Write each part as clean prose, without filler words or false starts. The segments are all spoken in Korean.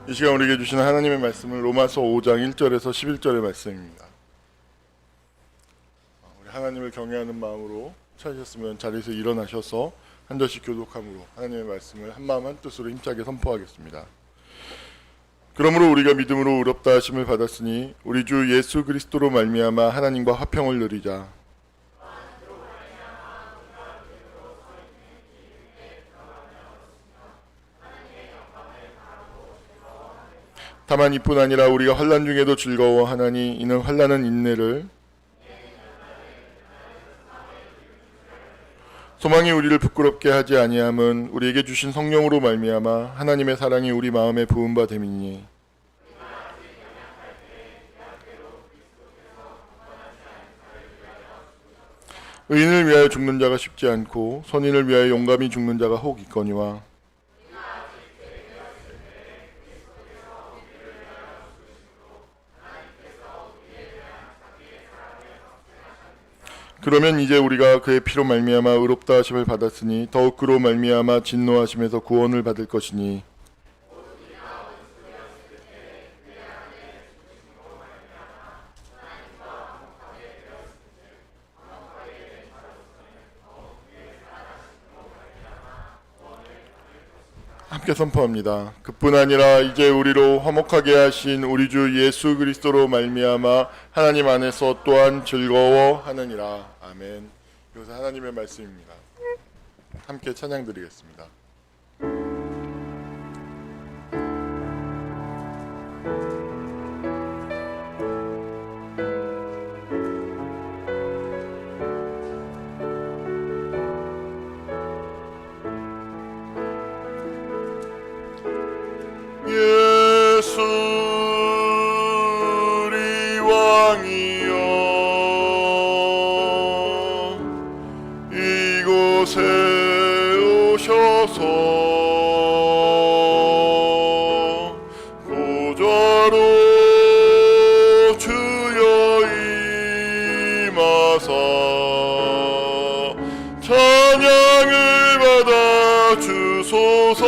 이 시간 우리에게 주시는 하나님의 말씀은 로마서 5장 1절에서 11절의 말씀입니다. 우리 하나님을 경외하는 마음으로 찾으셨으면 자리에서 일어나셔서 한 절씩 교독함으로 하나님의 말씀을 한마음 한뜻으로 힘차게 선포하겠습니다. 그러므로 우리가 믿음으로 의롭다 하심을 받았으니 우리 주 예수 그리스도로 말미암아 하나님과 화평을 누리자. 다만 이뿐 아니라 우리가 환난 중에도 즐거워하나니 이는 환난은 인내를, 소망이 우리를 부끄럽게 하지 아니함은 우리에게 주신 성령으로 말미암아 하나님의 사랑이 우리 마음에 부은 바 됨이니. 의인을 위하여 죽는 자가 쉽지 않고 선인을 위하여 용감히 죽는 자가 혹 있거니와. 그러면 이제 우리가 그의 피로 말미암아 의롭다 하심을 받았으니 더욱 그로 말미암아 진노하심에서 구원을 받을 것이니. 함께 선포합니다. 그뿐 아니라 이제 우리로 화목하게 하신 우리 주 예수 그리스도로 말미암아 하나님 안에서 또한 즐거워하느니라. 아멘. 이것은 하나님의 말씀입니다. 함께 찬양드리겠습니다. 예수 우리 왕이여 이곳에 오셔서 보좌로 주여 임하사 찬양을 받아 주소서.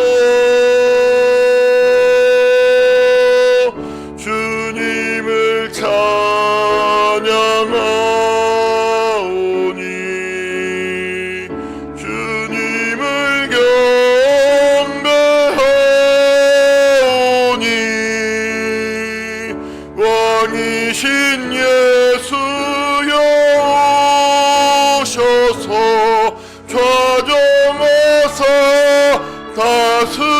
왕이신 예수여 오셔서 좌정하사 다스리소서.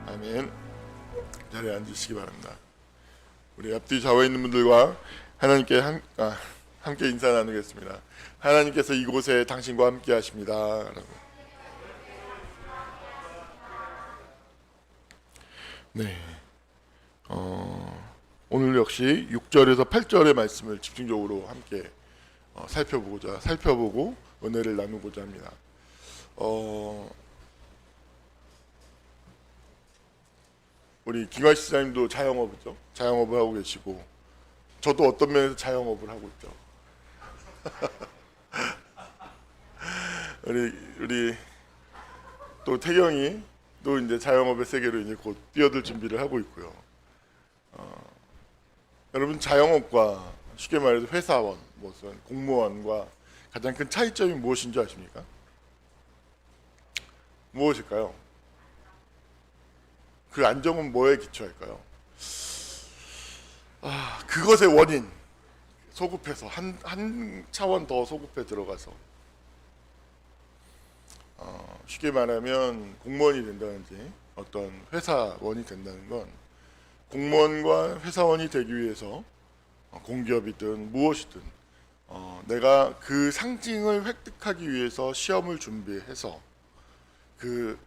아멘. 자리에 앉으시기 바랍니다. 우리 앞뒤 좌우에 있는 분들과 하나님께 함께 인사 나누겠습니다. 하나님께서 이곳에 당신과 함께 하십니다. 네. 오늘 역시 6절에서 8절의 말씀을 집중적으로 함께 살펴보고 은혜를 나누고자 합니다. 우리 김관 시장님도 자영업이죠. 자영업을 하고 계시고 저도 어떤 면에서 자영업을 하고 있죠. 우리 또 태경이 또 이제 자영업의 세계로 이제 곧 뛰어들 준비를 하고 있고요. 여러분 자영업과 쉽게 말해서 회사원, 무슨 공무원과 가장 큰 차이점이 무엇인 줄 아십니까? 무엇일까요? 그 안정은 뭐에 기초할까요? 그것의 원인, 소급해서 한 차원 더 소급해 들어가서 쉽게 말하면 공무원이 된다든지 어떤 회사원이 된다는 건 공무원과 회사원이 되기 위해서 공기업이든 무엇이든 내가 그 상징을 획득하기 위해서 시험을 준비해서 그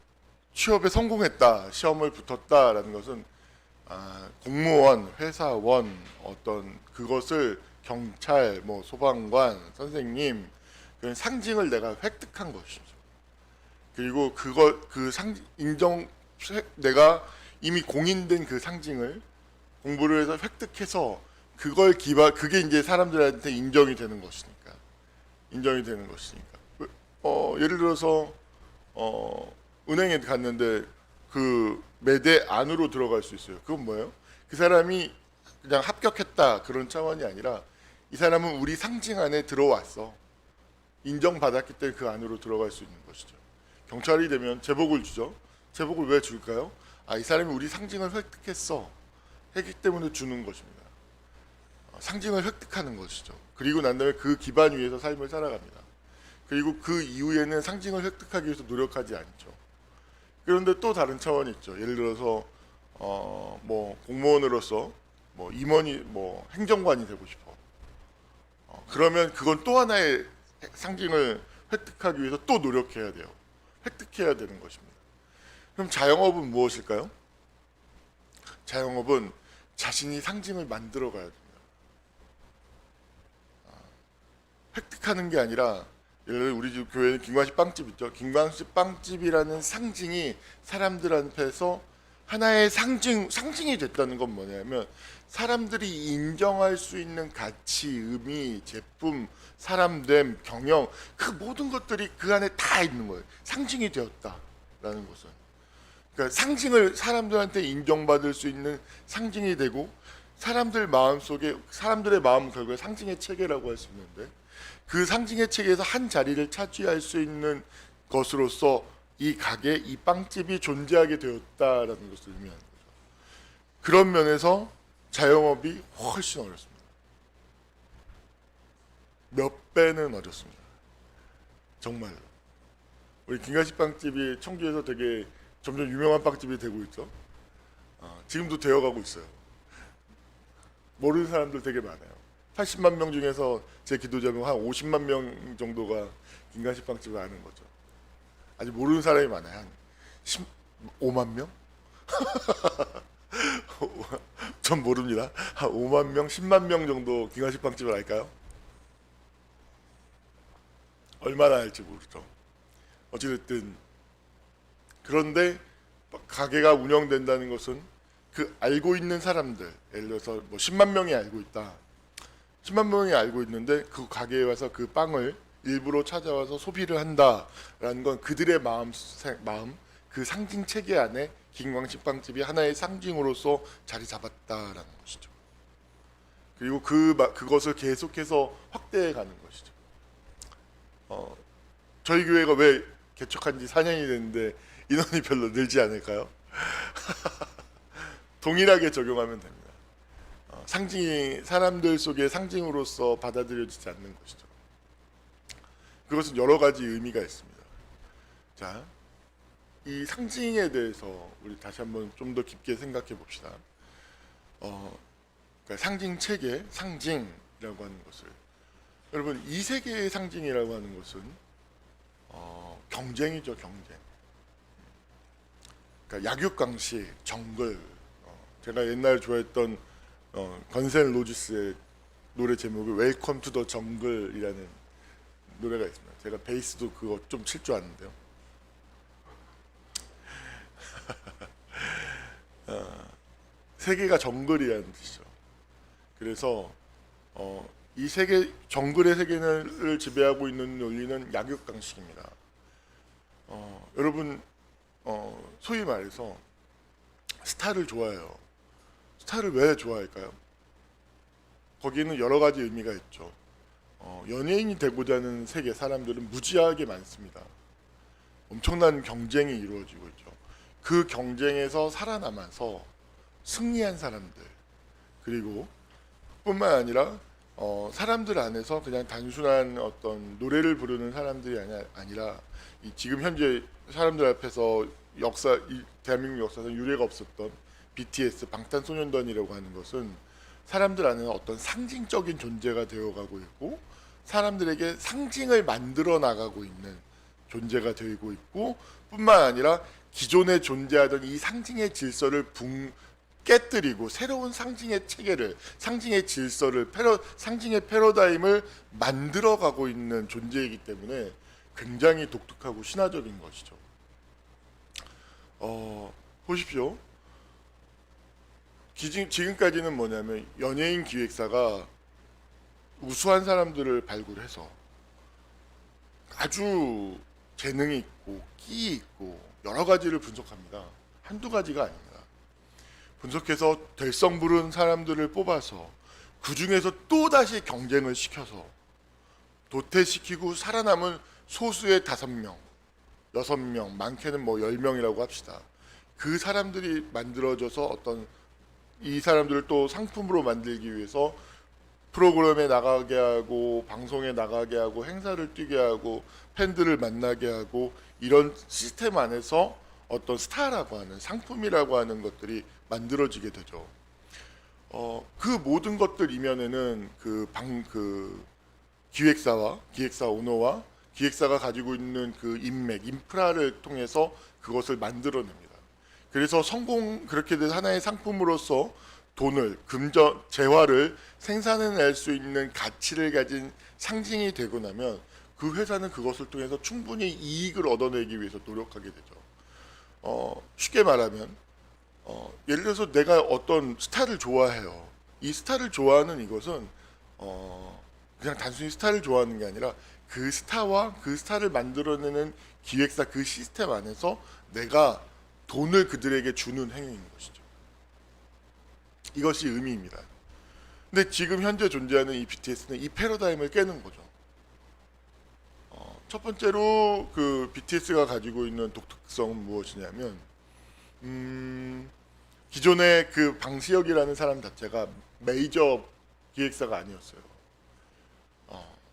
취업에 성공했다, 시험을 붙었다라는 것은 공무원, 회사원, 어떤 그것을 경찰, 소방관, 선생님 그런 상징을 내가 획득한 것이죠. 그리고 내가 이미 공인된 그 상징을 공부를 해서 획득해서 그게 이제 사람들한테 인정이 되는 것이니까 인정이 되는 것이니까. 예를 들어서 은행에 갔는데 그 매대 안으로 들어갈 수 있어요. 그건 뭐예요? 그 사람이 그냥 합격했다 그런 차원이 아니라 이 사람은 우리 상징 안에 들어왔어. 인정받았기 때문에 그 안으로 들어갈 수 있는 것이죠. 경찰이 되면 제복을 주죠. 제복을 왜 줄까요? 이 사람이 우리 상징을 획득했어. 했기 때문에 주는 것입니다. 상징을 획득하는 것이죠. 그리고 난 다음에 그 기반 위에서 삶을 살아갑니다. 그리고 그 이후에는 상징을 획득하기 위해서 노력하지 않죠. 그런데 또 다른 차원이 있죠. 예를 들어서 뭐 공무원으로서 뭐 임원이 뭐 행정관이 되고 싶어. 그러면 그건 또 하나의 상징을 획득하기 위해서 또 노력해야 돼요. 획득해야 되는 것입니다. 그럼 자영업은 무엇일까요? 자영업은 자신이 상징을 만들어 가야 됩니다. 획득하는 게 아니라 예를 들어 우리 집 교회는 김광식 빵집 있죠. 김광식 빵집이라는 상징이 사람들 앞에서 하나의 상징이 됐다는 건 뭐냐면 사람들이 인정할 수 있는 가치, 의미, 제품, 사람됨, 경영 그 모든 것들이 그 안에 다 있는 거예요. 상징이 되었다라는 것은. 그러니까 상징을 사람들한테 인정받을 수 있는 상징이 되고 사람들의 마음 결국에 상징의 체계라고 할 수 있는데 그 상징의 체계에서 한 자리를 차지할 수 있는 것으로서 이 가게, 이 빵집이 존재하게 되었다라는 것을 의미하는 거죠. 그런 면에서 자영업이 훨씬 어렵습니다. 몇 배는 어렵습니다. 정말로. 우리 김가식 빵집이 청주에서 되게 점점 유명한 빵집이 되고 있죠. 지금도 되어가고 있어요. 모르는 사람들 되게 많아요. 80만 명 중에서 제 기도 제목 한 50만 명 정도가 김가식 빵집을 아는 거죠. 아직 모르는 사람이 많아요. 한 5만 명? 전 모릅니다. 한 5만 명, 10만 명 정도 김가식 빵집을 알까요? 얼마나 알지 모르죠. 어찌됐든 그런데 가게가 운영된다는 것은 그 알고 있는 사람들, 예를 들어서 뭐 10만 명이 알고 있다. 10만 명이 알고 있는데 그 가게에 와서 그 빵을 일부러 찾아와서 소비를 한다라는 건 그들의 마음, 그 상징 체계 안에 김광식 빵집이 하나의 상징으로서 자리 잡았다라는 것이죠. 그리고 그것을 계속해서 확대해 가는 것이죠. 저희 교회가 왜 개척한 지 4년이 됐는데 인원이 별로 늘지 않을까요? 동일하게 적용하면 됩니다. 상징이 사람들 속에 상징으로서 받아들여지지 않는 것이죠. 그것은 여러 가지 의미가 있습니다. 자, 이 상징에 대해서 우리 다시 한번 좀 더 깊게 생각해 봅시다. 그러니까 상징 체계, 상징이라고 하는 것을 여러분 이 세계의 상징이라고 하는 것은 경쟁이죠, 경쟁. 그러니까 약육강식, 정글. 제가 옛날 좋아했던 건센 로지스의 노래 제목이 웰컴 투 더 정글이라는 노래가 있습니다. 제가 베이스도 그거 좀 칠 줄 아는데요. 세계가 정글이라는 뜻이죠. 그래서 이 세계 정글의 세계를 지배하고 있는 논리는 약육강식입니다. 여러분 소위 말해서 스타를 좋아해요. 스타를 왜 좋아할까요? 거기에는 여러 가지 의미가 있죠. 연예인이 되고자 하는 세계 사람들은 무지하게 많습니다. 엄청난 경쟁이 이루어지고 있죠. 그 경쟁에서 살아남아서 승리한 사람들 그리고 뿐만 아니라 사람들 안에서 그냥 단순한 어떤 노래를 부르는 사람들이 아니라 지금 현재 사람들 앞에서 대한민국 역사에서 유례가 없었던 BTS 방탄소년단이라고 하는 것은 사람들 안에는 어떤 상징적인 존재가 되어가고 있고 사람들에게 상징을 만들어 나가고 있는 존재가 되고 있고 뿐만 아니라 기존에 존재하던 이 상징의 질서를 깨뜨리고 새로운 상징의 체계를 상징의 질서를 상징의 패러다임을 만들어가고 있는 존재이기 때문에 굉장히 독특하고 신화적인 것이죠. 보십시오. 지금까지는 뭐냐면 연예인 기획사가 우수한 사람들을 발굴해서 아주 재능이 있고 끼 있고 여러 가지를 분석합니다. 한두 가지가 아닙니다. 분석해서 될성 부른 사람들을 뽑아서 그 중에서 또 다시 경쟁을 시켜서 도태시키고 살아남은 소수의 5명, 6명, 많게는 뭐 10명이라고 합시다. 그 사람들이 만들어져서 어떤 이 사람들을 또 상품으로 만들기 위해서 프로그램에 나가게 하고 방송에 나가게 하고 행사를 뛰게 하고 팬들을 만나게 하고 이런 시스템 안에서 어떤 스타라고 하는 상품이라고 하는 것들이 만들어지게 되죠. 그 모든 것들 이면에는 그 기획사 오너와 기획사가 가지고 있는 그 인맥, 인프라를 통해서 그것을 만들어냅니다. 그래서 그렇게 된 하나의 상품으로서 돈을, 재화를 생산해낼 수 있는 가치를 가진 상징이 되고 나면 그 회사는 그것을 통해서 충분히 이익을 얻어내기 위해서 노력하게 되죠. 쉽게 말하면 예를 들어서 내가 어떤 스타를 좋아해요. 이 스타를 좋아하는 이것은 그냥 단순히 스타를 좋아하는 게 아니라 그 스타와 그 스타를 만들어내는 기획사 그 시스템 안에서 내가 돈을 그들에게 주는 행위인 것이죠. 이것이 의미입니다. 근데 지금 현재 존재하는 이 BTS는 이 패러다임을 깨는 거죠. 첫 번째로 그 BTS가 가지고 있는 독특성은 무엇이냐면 기존의 그 방시혁이라는 사람 자체가 메이저 기획사가 아니었어요.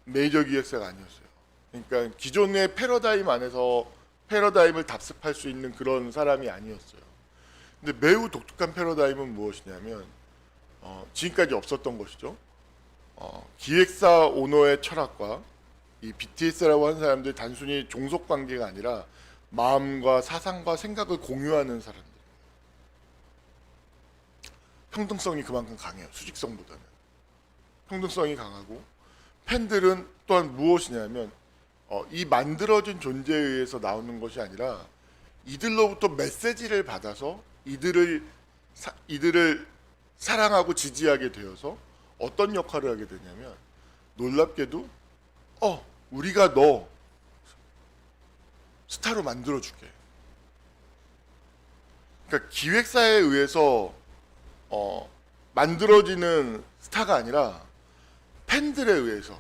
메이저 기획사가 아니었어요. 그러니까 기존의 패러다임 안에서 패러다임을 답습할 수 있는 그런 사람이 아니었어요. 근데 매우 독특한 패러다임은 무엇이냐면 지금까지 없었던 것이죠. 기획사 오너의 철학과 이 BTS라고 하는 사람들이 단순히 종속 관계가 아니라 마음과 사상과 생각을 공유하는 사람들. 평등성이 그만큼 강해요. 수직성보다는. 평등성이 강하고 팬들은 또한 무엇이냐면 이 만들어진 존재에 의해서 나오는 것이 아니라 이들로부터 메시지를 받아서 이들을 사랑하고 지지하게 되어서 어떤 역할을 하게 되냐면 놀랍게도 우리가 너 스타로 만들어줄게. 그러니까 기획사에 의해서 만들어지는 스타가 아니라 팬들에 의해서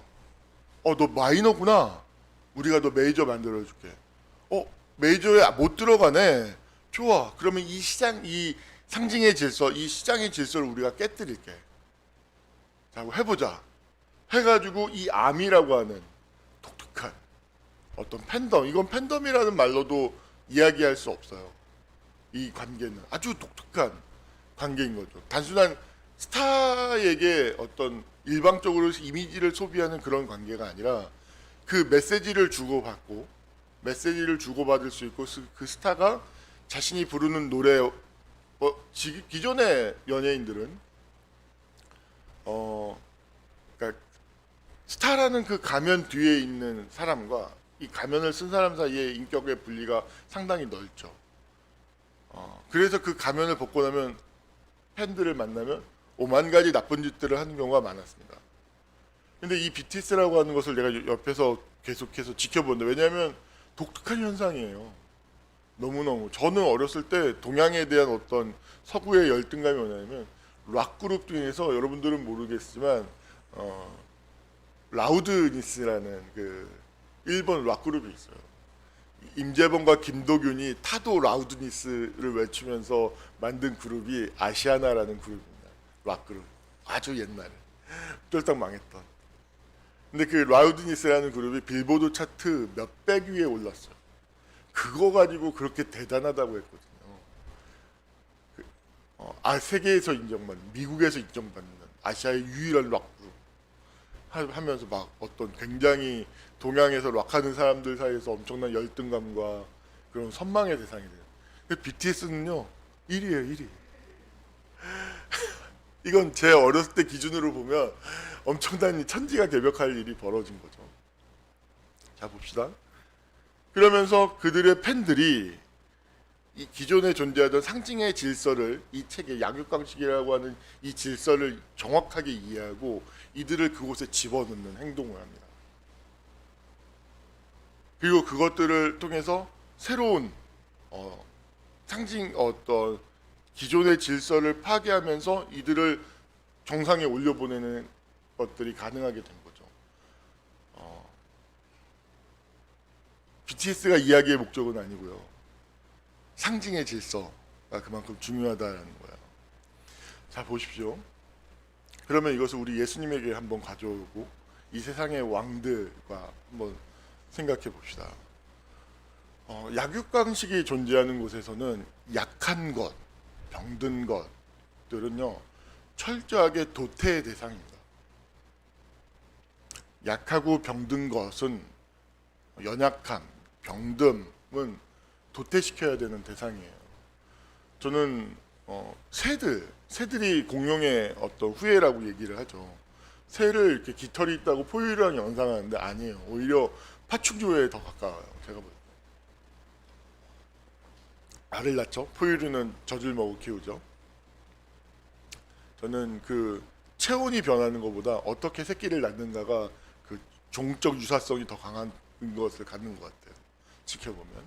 너 마이너구나. 우리가 너 메이저 만들어줄게. 메이저에 못 들어가네. 좋아. 그러면 이 상징의 질서, 이 시장의 질서를 우리가 깨뜨릴게. 자, 해보자. 해가지고 이 암이라고 하는 독특한 어떤 팬덤, 이건 팬덤이라는 말로도 이야기할 수 없어요. 이 관계는 아주 독특한 관계인 거죠. 단순한 스타에게 어떤 일방적으로 이미지를 소비하는 그런 관계가 아니라 그 메시지를 주고받고 메시지를 주고받을 수 있고 그 스타가 자신이 부르는 노래 기존의 연예인들은 그러니까 스타라는 그 가면 뒤에 있는 사람과 이 가면을 쓴 사람 사이의 인격의 분리가 상당히 넓죠. 그래서 그 가면을 벗고 나면 팬들을 만나면 오만 가지 나쁜 짓들을 하는 경우가 많았습니다. 근데 이 BTS라고 하는 것을 내가 옆에서 계속해서 지켜본다. 왜냐하면 독특한 현상이에요. 너무너무. 저는 어렸을 때 동양에 대한 어떤 서구의 열등감이 뭐냐면 락 그룹 중에서 여러분들은 모르겠지만 라우드니스라는 그 일본 락 그룹이 있어요. 임재범과 김도균이 타도 라우드니스를 외치면서 만든 그룹이 아시아나라는 그룹입니다. 락 그룹. 아주 옛날에 쫄딱 망했던. 근데 그 라우드니스라는 그룹이 빌보드 차트 몇백 위에 올랐어요. 그거 가지고 그렇게 대단하다고 했거든요. 세계에서 인정받는, 미국에서 인정받는 아시아의 유일한 락 그룹 하면서 막 어떤 굉장히 동양에서 락하는 사람들 사이에서 엄청난 열등감과 그런 선망의 대상이 돼요. 근데 BTS는요 1위예요, 1위. 이건 제 어렸을 때 기준으로 보면 엄청난 천지가 개벽할 일이 벌어진 거죠. 자, 봅시다. 그러면서 그들의 팬들이 이 기존에 존재하던 상징의 질서를 이 책의 약육강식이라고 하는 이 질서를 정확하게 이해하고 이들을 그곳에 집어넣는 행동을 합니다. 그리고 그것들을 통해서 새로운 상징 어떤 기존의 질서를 파괴하면서 이들을 정상에 올려보내는 것들이 가능하게 된 거죠. BTS가 이야기의 목적은 아니고요. 상징의 질서가 그만큼 중요하다는 거예요. 자, 보십시오. 그러면 이것을 우리 예수님에게 한번 가져오고 이 세상의 왕들과 한번 생각해 봅시다. 약육강식이 존재하는 곳에서는 약한 것, 병든 것들은요 철저하게 도태의 대상입니다. 약하고 병든 것은 연약함, 병듦은 도태시켜야 되는 대상이에요. 저는 새들이 공룡의 어떤 후예라고 얘기를 하죠. 새를 이렇게 깃털이 있다고 포유류랑 연상하는데 아니에요. 오히려 파충류에 더 가까워요. 제가 볼 때. 알을 낳죠. 포유류는 젖을 먹고 키우죠. 저는 그 체온이 변하는 것보다 어떻게 새끼를 낳는가가 그 종적 유사성이 더 강한 것을 갖는 것 같아요. 지켜보면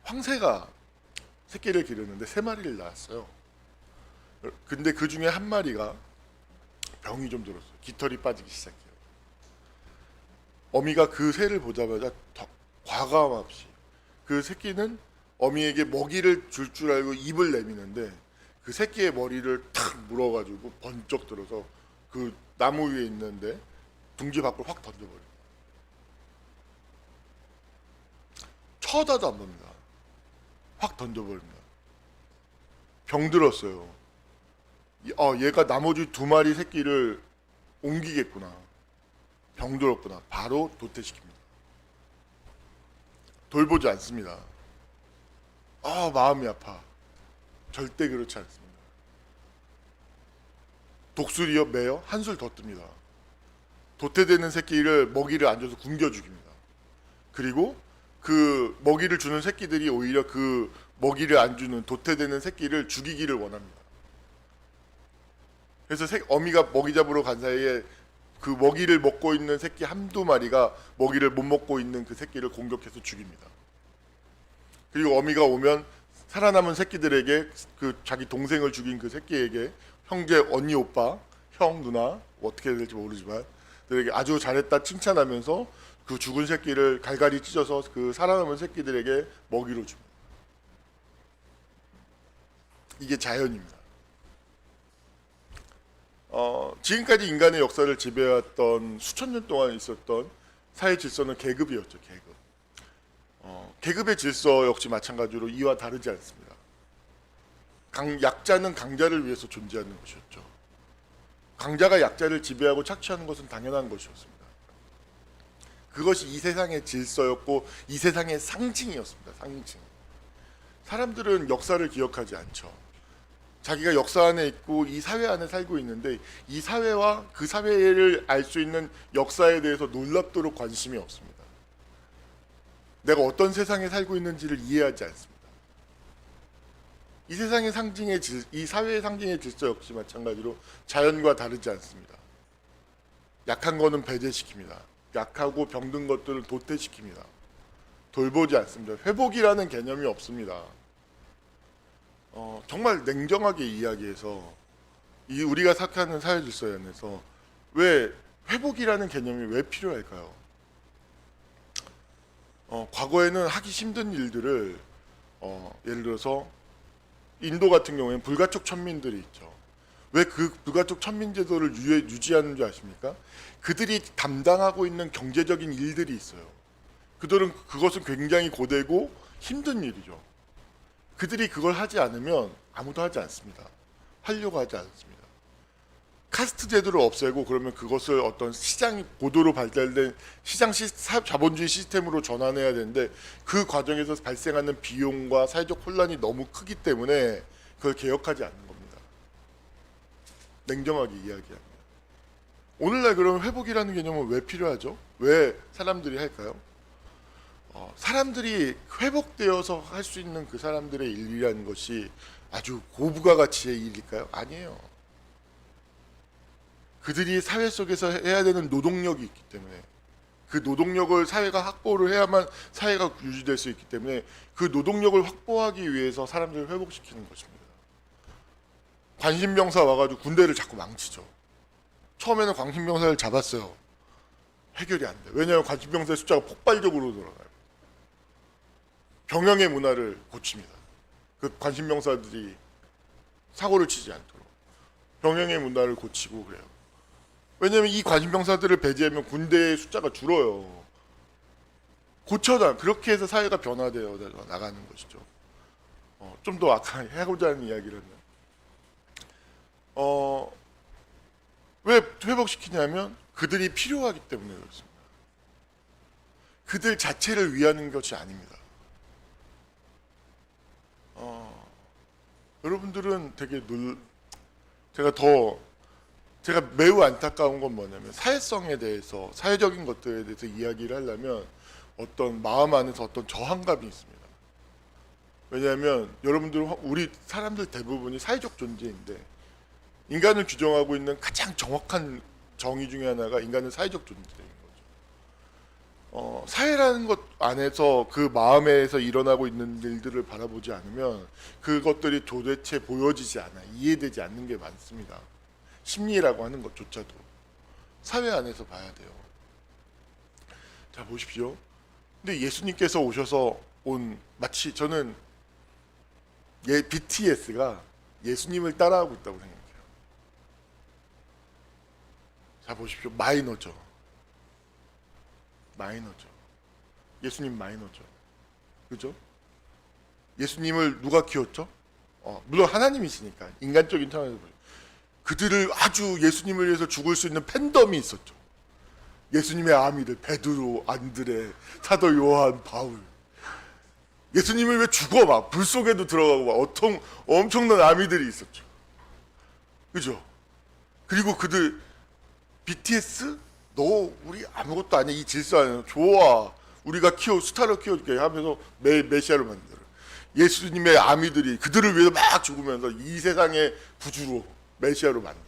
황새가 새끼를 기르는데 3마리를 낳았어요. 근데 그 중에 한 마리가 병이 좀 들었어요. 깃털이 빠지기 시작해요. 어미가 그 새를 보자마자 과감 없이 그 새끼는 어미에게 먹이를 줄 알고 입을 내미는데 그 새끼의 머리를 탁 물어가지고 번쩍 들어서 그 나무 위에 있는데 둥지 밖으로 확 던져버려요. 쳐다도 안 봅니다. 확 던져버립니다. 병들었어요. 얘가 나머지 2마리 새끼를 옮기겠구나. 병들었구나. 바로 도태시킵니다. 돌보지 않습니다. 마음이 아파. 절대 그렇지 않습니다. 독수리요, 매요, 한술 더 뜹니다. 도태되는 새끼를 먹이를 안 줘서 굶겨 죽입니다. 그리고 그 먹이를 주는 새끼들이 오히려 그 먹이를 안 주는 도태되는 새끼를 죽이기를 원합니다. 그래서 어미가 먹이 잡으러 간 사이에 그 먹이를 먹고 있는 새끼 1~2마리가 먹이를 못 먹고 있는 그 새끼를 공격해서 죽입니다. 그리고 어미가 오면 살아남은 새끼들에게 그 자기 동생을 죽인 그 새끼에게 형제, 언니, 오빠, 형, 누나 어떻게 해야 될지 모르지만 들에게 아주 잘했다 칭찬하면서 그 죽은 새끼를 갈갈이 찢어서 그 살아남은 새끼들에게 먹이로 줍니다. 이게 자연입니다. 지금까지 인간의 역사를 지배해왔던 수천 년 동안 있었던 사회 질서는 계급이었죠. 계급의 질서 역시 마찬가지로 이와 다르지 않습니다. 약자는 강자를 위해서 존재하는 것이었죠. 강자가 약자를 지배하고 착취하는 것은 당연한 것이었습니다. 그것이 이 세상의 질서였고 이 세상의 상징이었습니다. 상징. 사람들은 역사를 기억하지 않죠. 자기가 역사 안에 있고 이 사회 안에 살고 있는데 이 사회와 그 사회를 알 수 있는 역사에 대해서 놀랍도록 관심이 없습니다. 내가 어떤 세상에 살고 있는지를 이해하지 않습니다. 이 세상의 상징의 이 사회의 상징의 질서 역시 마찬가지로 자연과 다르지 않습니다. 약한 거는 배제시킵니다. 약하고 병든 것들을 도태시킵니다. 돌보지 않습니다. 회복이라는 개념이 없습니다. 정말 냉정하게 이야기해서 우리가 생각하는 사회 질서에 안에서 왜 회복이라는 개념이 왜 필요할까요? 과거에는 하기 힘든 일들을 예를 들어서 인도 같은 경우에는 불가촉 천민들이 있죠. 왜 그 불가촉 천민 제도를 유지하는 줄 아십니까? 그들이 담당하고 있는 경제적인 일들이 있어요. 그것은 굉장히 고되고 힘든 일이죠. 그들이 그걸 하지 않으면 아무도 하지 않습니다. 하려고 하지 않습니다. 카스트 제도를 없애고 그러면 그것을 어떤 시장이 고도로 발달된 자본주의 시스템으로 전환해야 되는데 그 과정에서 발생하는 비용과 사회적 혼란이 너무 크기 때문에 그걸 개혁하지 않는 겁니다. 냉정하게 이야기합니다. 오늘날 그럼 회복이라는 개념은 왜 필요하죠? 왜 사람들이 할까요? 사람들이 회복되어서 할 수 있는 그 사람들의 일이라는 것이 아주 고부가 가치의 일일까요? 아니에요. 그들이 사회 속에서 해야 되는 노동력이 있기 때문에 그 노동력을 사회가 확보를 해야만 사회가 유지될 수 있기 때문에 그 노동력을 확보하기 위해서 사람들을 회복시키는 것입니다. 관심병사 와가지고 군대를 자꾸 망치죠. 처음에는 관심병사를 잡았어요. 해결이 안 돼. 왜냐하면 관심병사의 숫자가 폭발적으로 늘어나요. 병영의 문화를 고칩니다. 그 관심병사들이 사고를 치지 않도록 병영의 문화를 고치고 그래요. 왜냐하면 이 관심병사들을 배제하면 군대의 숫자가 줄어요. 고쳐다. 그렇게 해서 사회가 변화되어 나가는 것이죠. 좀 더 아까 하고자 하는 이야기를 하면 왜 회복시키냐면 그들이 필요하기 때문에 그렇습니다. 그들 자체를 위하는 것이 아닙니다. 여러분들은 되게 제가 매우 안타까운 건 뭐냐면 사회성에 대해서 사회적인 것들에 대해서 이야기를 하려면 어떤 마음 안에서 어떤 저항감이 있습니다. 왜냐하면 여러분들은 우리 사람들 대부분이 사회적 존재인데 인간을 규정하고 있는 가장 정확한 정의 중에 하나가 인간은 사회적 존재인 거죠. 사회라는 것 안에서 그 마음에서 일어나고 있는 일들을 바라보지 않으면 그것들이 도대체 보여지지 않아 이해되지 않는 게 많습니다. 심리라고 하는 것조차도 사회 안에서 봐야 돼요. 자 보십시오. 근데 예수님께서 오셔서 마치 저는 BTS가 예수님을 따라하고 있다고 생각해요. 자 보십시오. 마이너죠. 예수님 마이너죠. 그죠? 예수님을 누가 키웠죠? 물론 하나님이시니까 인간적인 차원에서 보죠. 그들을 아주 예수님을 위해서 죽을 수 있는 팬덤이 있었죠. 예수님의 아미들 베드로, 안드레, 사도 요한, 바울. 예수님을 왜 죽어 막 불 속에도 들어가고 막 엄청난 아미들이 있었죠. 그죠? 그리고 그들 BTS 너 우리 아무것도 아니야 이 질서 아니야 좋아 우리가 스타를 키워줄게 하면서 메시아를 만들어. 예수님의 아미들이 그들을 위해서 막 죽으면서 이 세상의 구주로 메시아로 만들어.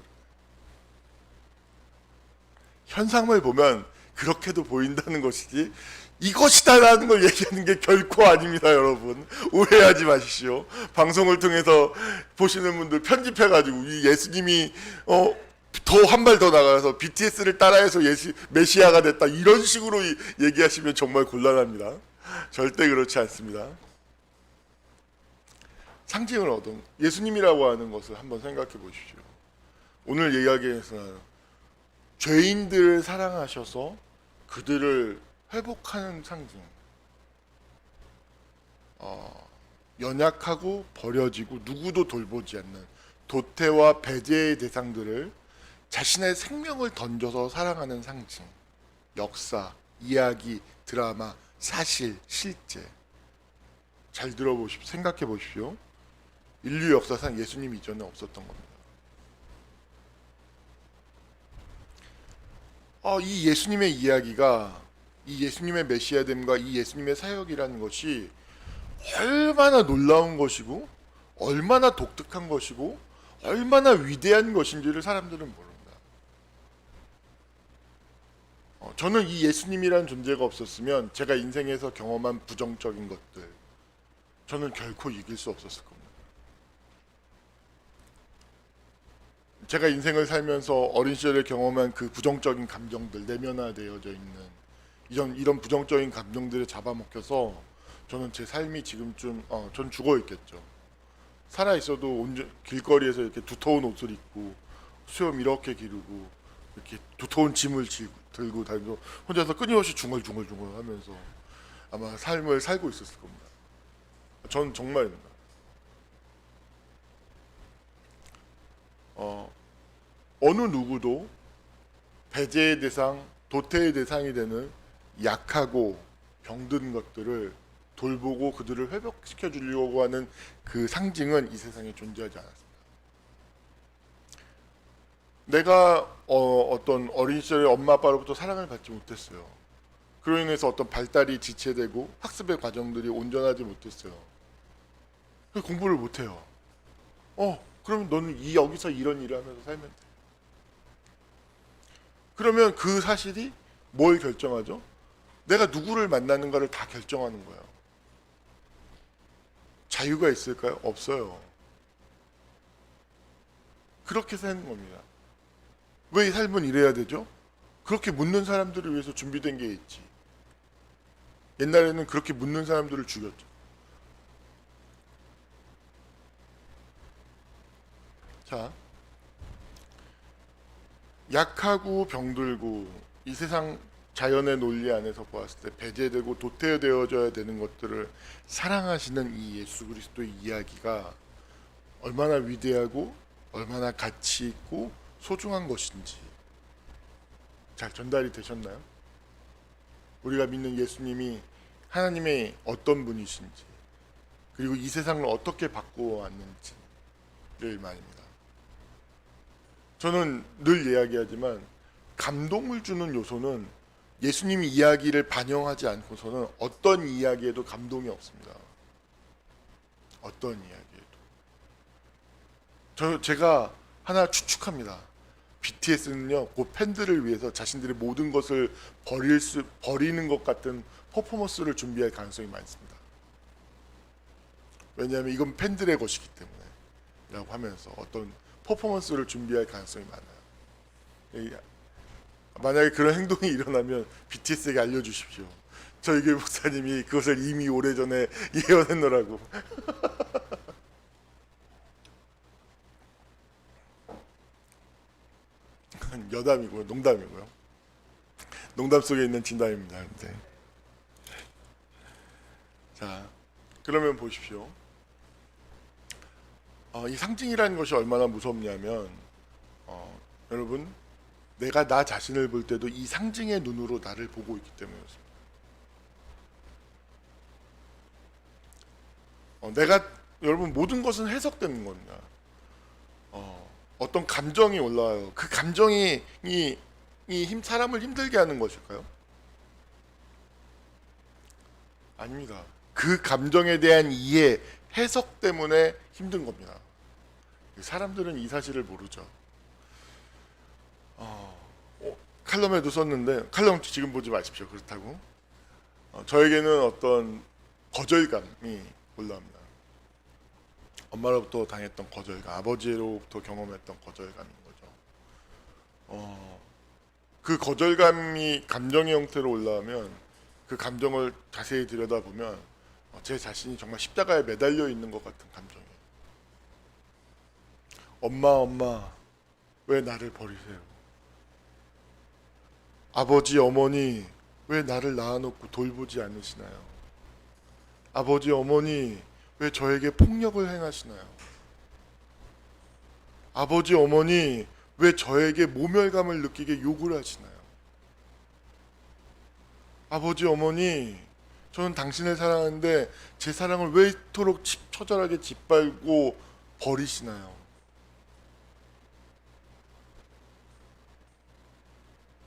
현상을 보면 그렇게도 보인다는 것이지 이것이다라는 걸 얘기하는 게 결코 아닙니다. 여러분 오해하지 마십시오. 방송을 통해서 보시는 분들 편집해가지고 이 예수님이 더 한 발 더 나가서 BTS를 따라해서 메시아가 됐다 이런 식으로 얘기하시면 정말 곤란합니다. 절대 그렇지 않습니다. 상징을 얻은 예수님이라고 하는 것을 한번 생각해 보십시오. 오늘 이야기에서는 죄인들을 사랑하셔서 그들을 회복하는 상징. 연약하고 버려지고 누구도 돌보지 않는 도태와 배제의 대상들을 자신의 생명을 던져서 사랑하는 상징. 역사, 이야기, 드라마, 사실, 실제. 잘 들어보십시오. 생각해 보십시오. 인류 역사상 예수님 이전에 없었던 겁니다. 이 예수님의 이야기가 이 예수님의 메시아됨과 이 예수님의 사역이라는 것이 얼마나 놀라운 것이고 얼마나 독특한 것이고 얼마나 위대한 것인지를 사람들은 모릅니다. 저는 이 예수님이라는 존재가 없었으면 제가 인생에서 경험한 부정적인 것들 저는 결코 이길 수 없었을 겁니다. 제가 인생을 살면서 어린 시절에 경험한 그 부정적인 감정들 내면화되어져 있는 이런 부정적인 감정들에 잡아먹혀서 저는 제 삶이 지금쯤 전 죽어 있겠죠. 살아 있어도 길거리에서 이렇게 두터운 옷을 입고 수염 이렇게 기르고 이렇게 두터운 짐을 들고 다니면서 혼자서 끊임없이 중얼중얼 하면서 아마 삶을 살고 있었을 겁니다. 전 정말입니다. 어느 누구도 배제의 대상, 도태의 대상이 되는 약하고 병든 것들을 돌보고 그들을 회복시켜 주려고 하는 그 상징은 이 세상에 존재하지 않았습니다. 내가 어떤 어린 시절에 엄마 아빠로부터 사랑을 받지 못했어요. 그로 인해서 어떤 발달이 지체되고 학습의 과정들이 온전하지 못했어요. 공부를 못해요. 그러면 너는 여기서 이런 일을 하면서 살면 돼. 그러면 그 사실이 뭘 결정하죠? 내가 누구를 만나는가를 다 결정하는 거예요. 자유가 있을까요? 없어요. 그렇게 사는 겁니다. 왜 이 삶은 이래야 되죠? 그렇게 묻는 사람들을 위해서 준비된 게 있지. 옛날에는 그렇게 묻는 사람들을 죽였죠. 자, 약하고 병들고 이 세상 자연의 논리 안에서 보았을 때 배제되고 도태되어져야 되는 것들을 사랑하시는 이 예수 그리스도의 이야기가 얼마나 위대하고 얼마나 가치 있고 소중한 것인지 잘 전달이 되셨나요? 우리가 믿는 예수님이 하나님의 어떤 분이신지, 그리고 이 세상을 어떻게 바꾸어 왔는지를 말입니다. 저는 늘 이야기하지만 감동을 주는 요소는 예수님이 이야기를 반영하지 않고서는 어떤 이야기에도 감동이 없습니다. 어떤 이야기에도. 제가 하나 추측합니다. BTS는요, 그 팬들을 위해서 자신들의 모든 것을 버리는 것 같은 퍼포먼스를 준비할 가능성이 많습니다. 왜냐하면 이건 팬들의 것이기 때문에 라고 하면서 어떤 퍼포먼스를 준비할 가능성이 많아요. 만약에 그런 행동이 일어나면 BTS에게 알려주십시오. 저희 교회 목사님이 그것을 이미 오래전에 예언했노라고. 여담이고요, 농담이고요. 농담 속에 있는 진담입니다. 근데. 자, 그러면 보십시오. 이 상징이라는 것이 얼마나 무섭냐면, 여러분, 내가 나 자신을 볼 때도 이 상징의 눈으로 나를 보고 있기 때문이었습니다. 여러분, 모든 것은 해석되는 겁니다. 어떤 감정이 올라와요. 그 감정이 사람을 힘들게 하는 것일까요? 아닙니다. 그 감정에 대한 이해, 해석 때문에 힘든 겁니다. 사람들은 이 사실을 모르죠. 칼럼에도 썼는데, 칼럼 지금 보지 마십시오. 그렇다고. 저에게는 어떤 거절감이 올라옵니다. 엄마로부터 당했던 거절감, 아버지로부터 경험했던 거절감인 거죠. 그 거절감이 감정의 형태로 올라오면 그 감정을 자세히 들여다보면 제 자신이 정말 십자가에 매달려 있는 것 같은 감정이에요. 엄마, 왜 나를 버리세요? 아버지, 어머니, 왜 나를 낳아놓고 돌보지 않으시나요? 아버지, 어머니, 왜 저에게 폭력을 행하시나요? 아버지, 어머니, 왜 저에게 모멸감을 느끼게 욕을 하시나요? 아버지, 어머니, 저는 당신을 사랑하는데 제 사랑을 왜 이토록 처절하게 짓밟고 버리시나요?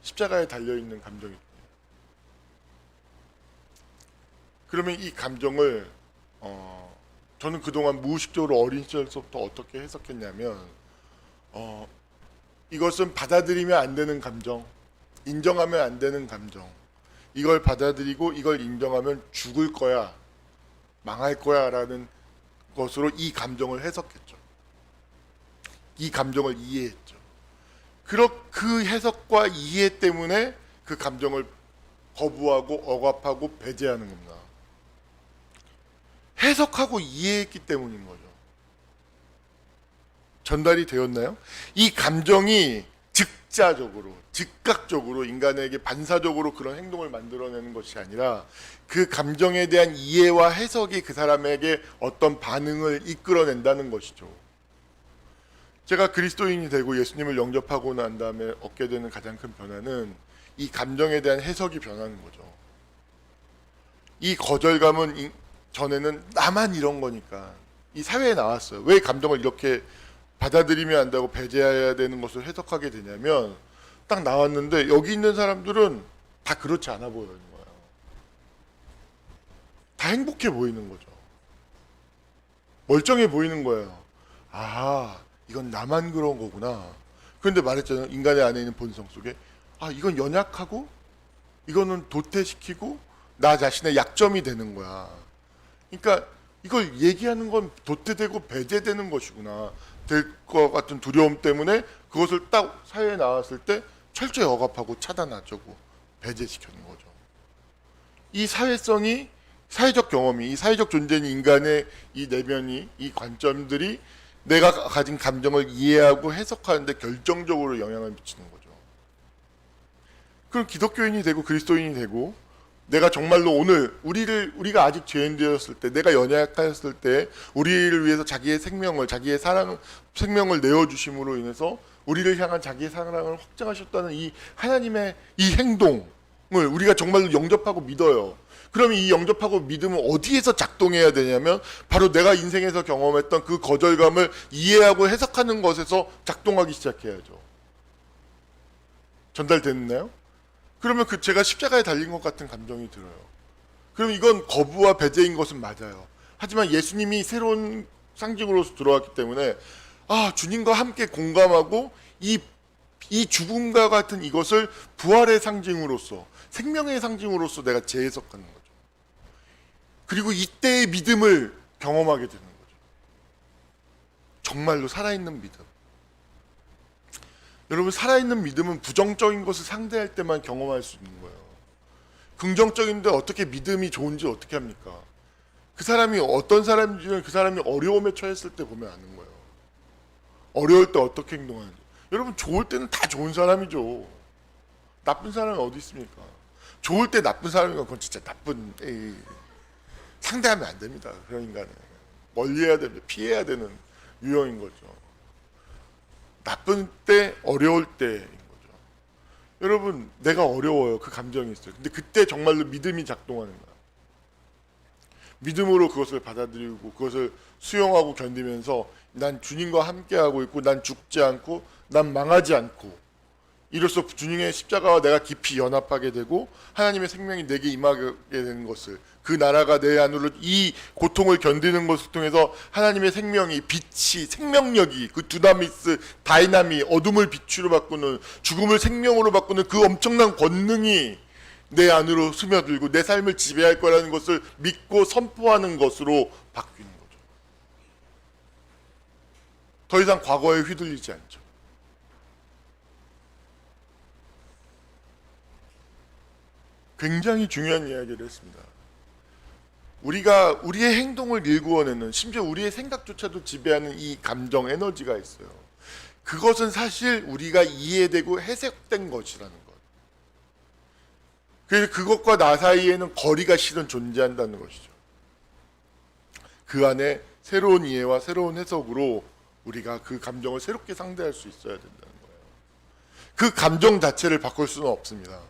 십자가에 달려있는 감정입니다. 그러면 이 감정을 저는 그동안 무의식적으로 어린 시절부터 어떻게 해석했냐면 이것은 받아들이면 안 되는 감정, 인정하면 안 되는 감정, 이걸 받아들이고 이걸 인정하면 죽을 거야, 망할 거야 라는 것으로 이 감정을 해석했죠. 이 감정을 이해했죠. 그 해석과 이해 때문에 그 감정을 거부하고 억압하고 배제하는 겁니다. 해석하고 이해했기 때문인 거죠. 전달이 되었나요? 이 감정이 즉각적으로 인간에게 반사적으로 그런 행동을 만들어내는 것이 아니라 그 감정에 대한 이해와 해석이 그 사람에게 어떤 반응을 이끌어낸다는 것이죠. 제가 그리스도인이 되고 예수님을 영접하고 난 다음에 얻게 되는 가장 큰 변화는 이 감정에 대한 해석이 변하는 거죠. 이 거절감은 전에는 나만 이런 거니까 이 사회에 나왔어요. 왜 감정을 이렇게 받아들이면 안 되고 배제해야 되는 것을 해석하게 되냐면 딱 나왔는데 여기 있는 사람들은 다 그렇지 않아 보이는 거예요. 다 행복해 보이는 거죠. 멀쩡해 보이는 거예요. 아, 이건 나만 그런 거구나. 그런데 말했잖아요. 인간의 안에 있는 본성 속에 이건 연약하고 이거는 도태시키고 나 자신의 약점이 되는 거야. 그러니까 이걸 얘기하는 건 도태되고 배제되는 것이구나. 될 것 같은 두려움 때문에 그것을 딱 사회에 나왔을 때 철저히 억압하고 차단하자고 배제시키는 거죠. 이 사회성이, 사회적 경험이, 이 사회적 존재인 인간의 이 내면이, 이 관점들이 내가 가진 감정을 이해하고 해석하는데 결정적으로 영향을 미치는 거죠. 그럼 기독교인이 되고 그리스도인이 되고 내가 정말로 오늘 우리가 아직 죄인 되었을 때, 내가 연약하였을 때 우리를 위해서 자기의 생명을, 자기의 생명을 내어주심으로 인해서 우리를 향한 자기의 사랑을 확증하셨다는 이 하나님의 이 행동을 우리가 정말로 영접하고 믿어요. 그러면 이 영접하고 믿음은 어디에서 작동해야 되냐면 바로 내가 인생에서 경험했던 그 거절감을 이해하고 해석하는 것에서 작동하기 시작해야죠. 전달됐나요? 그러면 제가 십자가에 달린 것 같은 감정이 들어요. 그럼 이건 거부와 배제인 것은 맞아요. 하지만 예수님이 새로운 상징으로서 들어왔기 때문에 주님과 함께 공감하고 이 죽음과 같은 이것을 부활의 상징으로서, 생명의 상징으로서 내가 재해석하는 거죠. 그리고 이때의 믿음을 경험하게 되는 거죠. 정말로 살아있는 믿음. 여러분, 살아있는 믿음은 부정적인 것을 상대할 때만 경험할 수 있는 거예요. 긍정적인데 어떻게 믿음이 좋은지 어떻게 합니까? 그 사람이 어떤 사람인지는 그 사람이 어려움에 처했을 때 보면 아는 거예요. 어려울 때 어떻게 행동하는지. 여러분, 좋을 때는 다 좋은 사람이죠. 나쁜 사람이 어디 있습니까? 좋을 때 나쁜 사람이면 그건 진짜 나쁜, 상대하면 안 됩니다. 그런 인간은 멀리해야 됩니다. 피해야 되는 유형인 거죠. 나쁜 때, 어려울 때인 거죠. 여러분, 내가 어려워요. 그 감정이 있어요. 근데 그때 정말로 믿음이 작동하는 거야. 믿음으로 그것을 받아들이고 그것을 수용하고 견디면서 난 주님과 함께하고 있고 난 죽지 않고 난 망하지 않고 이로써 주님의 십자가와 내가 깊이 연합하게 되고 하나님의 생명이 내게 임하게 되는 것을, 그 나라가 내 안으로 이 고통을 견디는 것을 통해서 하나님의 생명이, 빛이, 생명력이, 그 두나미스, 다이나미, 어둠을 빛으로 바꾸는, 죽음을 생명으로 바꾸는 그 엄청난 권능이 내 안으로 스며들고 내 삶을 지배할 거라는 것을 믿고 선포하는 것으로 바뀌는 거죠. 더 이상 과거에 휘둘리지 않죠. 굉장히 중요한 이야기를 했습니다. 우리가 우리의 행동을 일구어내는, 심지어 우리의 생각조차도 지배하는 이 감정 에너지가 있어요. 그것은 사실 우리가 이해되고 해석된 것이라는 것. 그래서 그것과 나 사이에는 거리가 실은 존재한다는 것이죠. 그 안에 새로운 이해와 새로운 해석으로 우리가 그 감정을 새롭게 상대할 수 있어야 된다는 거예요. 그 감정 자체를 바꿀 수는 없습니다.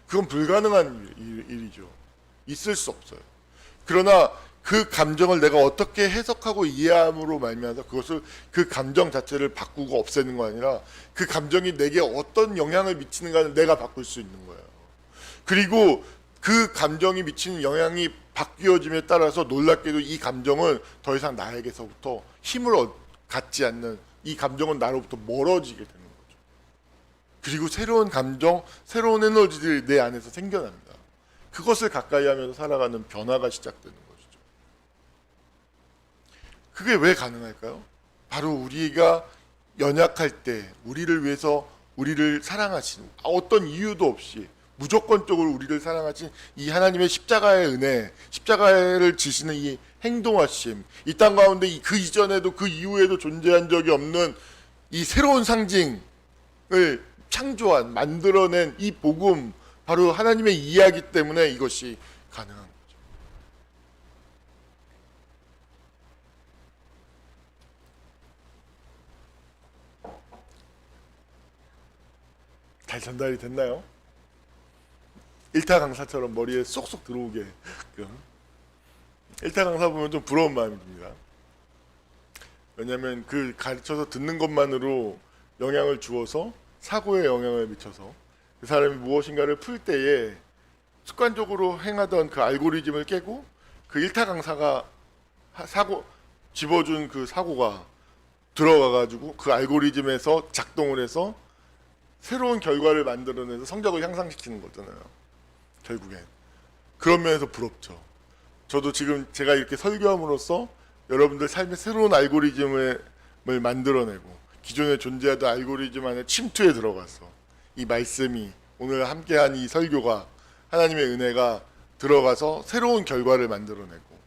그건 불가능한 일이죠. 있을 수 없어요. 그러나 그 감정을 내가 어떻게 해석하고 이해함으로 말미암아서 그것을, 그 감정 자체를 바꾸고 없애는 거 아니라 그 감정이 내게 어떤 영향을 미치는가를 내가 바꿀 수 있는 거예요. 그리고 그 감정이 미치는 영향이 바뀌어짐에 따라서 놀랍게도 이 감정은 더 이상 나에게서부터 힘을 갖지 않는, 이 감정은 나로부터 멀어지게 되는 거예요. 그리고 새로운 감정, 새로운 에너지들이 내 안에서 생겨납니다. 그것을 가까이 하면서 살아가는 변화가 시작되는 것이죠. 그게 왜 가능할까요? 바로 우리가 연약할 때 우리를 위해서 우리를 사랑하신, 어떤 이유도 없이 무조건적으로 우리를 사랑하신 이 하나님의 십자가의 은혜, 십자가를 지시는 이 행동하심, 이 땅 가운데 그 이전에도 그 이후에도 존재한 적이 없는 이 새로운 상징을 창조한, 만들어낸 이 복음, 바로 하나님의 이야기 때문에 이것이 가능한 거죠. 잘 전달이 됐나요? 일타 강사처럼 머리에 쏙쏙 들어오게. 일타 강사 보면 좀 부러운 마음이 듭니다. 왜냐하면 그 가르쳐서 듣는 것만으로 영향을 주어서 사고에 영향을 미쳐서 그 사람이 무엇인가를 풀 때에 습관적으로 행하던 그 알고리즘을 깨고 그 일타 강사가 집어준 그 사고가 들어가가지고 그 알고리즘에서 작동을 해서 새로운 결과를 만들어내서 성적을 향상시키는 거잖아요. 결국엔. 그런 면에서 부럽죠. 저도 지금 제가 이렇게 설교함으로써 여러분들 삶의 새로운 알고리즘을 만들어내고 기존에 존재하던 알고리즘 안에 침투해 들어가서 이 말씀이 오늘 함께한 이 설교가 하나님의 은혜가 들어가서 새로운 결과를 만들어내고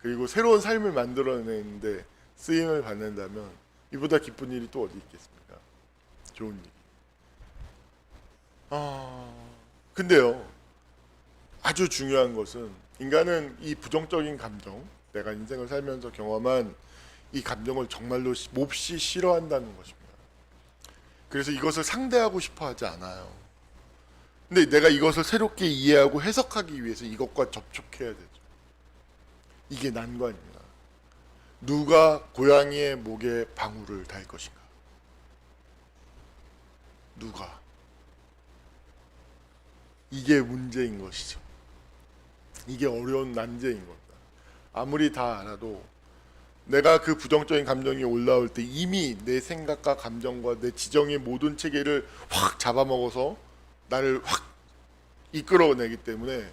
그리고 새로운 삶을 만들어내는데 쓰임을 받는다면 이보다 기쁜 일이 또 어디 있겠습니까? 좋은 일. 근데요, 아주 중요한 것은 인간은 이 부정적인 감정, 내가 인생을 살면서 경험한 이 감정을 정말로 몹시 싫어한다는 것입니다. 그래서 이것을 상대하고 싶어 하지 않아요. 근데 내가 이것을 새롭게 이해하고 해석하기 위해서 이것과 접촉해야 되죠. 이게 난관입니다. 누가 고양이의 목에 방울을 달 것인가? 누가? 이게 문제인 것이죠. 이게 어려운 난제인 겁니다. 아무리 다 알아도 내가 그 부정적인 감정이 올라올 때 이미 내 생각과 감정과 내 지정의 모든 체계를 확 잡아먹어서 나를 확 이끌어내기 때문에